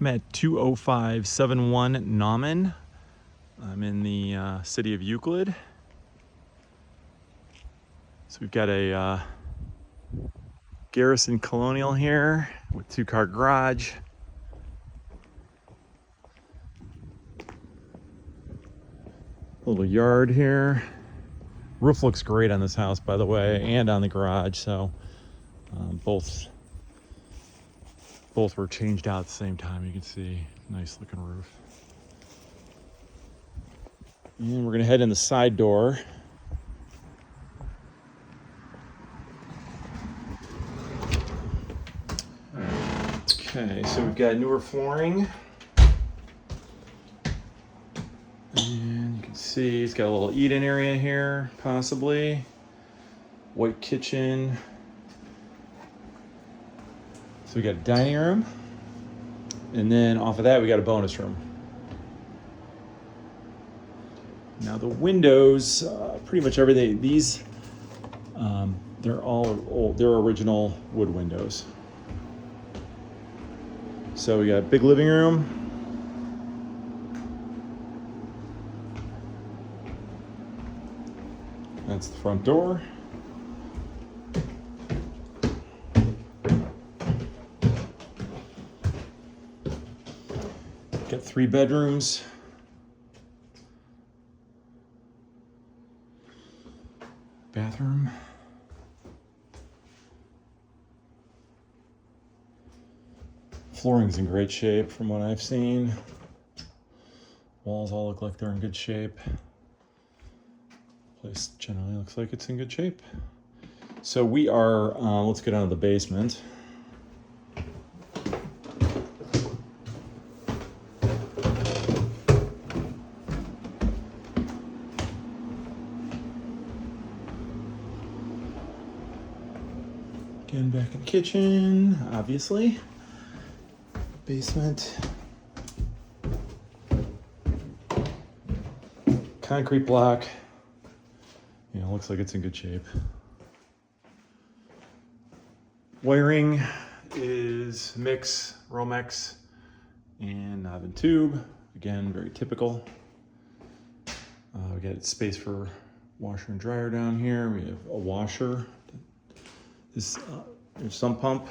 I'm at 20571 Naumann. I'm in the city of Euclid. So we've got a Garrison Colonial here with 2-car garage. Little yard here. Roof looks great on this house, by the way, and on the garage. So both were changed out at the same time. You can see, nice looking roof. And we're gonna head in the side door. Okay, so we've got newer flooring. And you can see it's got a little eat-in area here, possibly. White kitchen. So we got a dining room. And then off of that, we got a bonus room. Now the windows, pretty much everything, these, they're all old, they're original wood windows. So we got a big living room. That's the front door. Got 3 bedrooms. Bathroom. Flooring's in great shape from what I've seen. Walls all look like they're in good shape. Place generally looks like it's in good shape. So we are, let's get down to the basement. Again, back in the kitchen, obviously. Basement. Concrete block. You know, looks like it's in good shape. Wiring is mix, Romex, and knob and tube. Again, very typical. We got space for washer and dryer down here. We have a washer. This sump pump.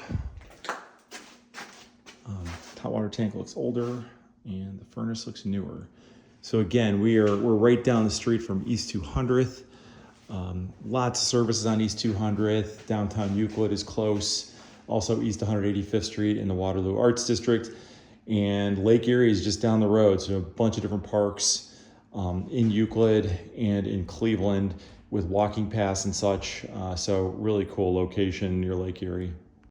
Hot water tank looks older, and the furnace looks newer. So again, we're right down the street from East 200th. Lots of services on East 200th. Downtown Euclid is close. Also East 185th Street in the Waterloo Arts District. And Lake Erie is just down the road. So a bunch of different parks in Euclid and in Cleveland with walking paths and such. So really cool location near Lake Erie.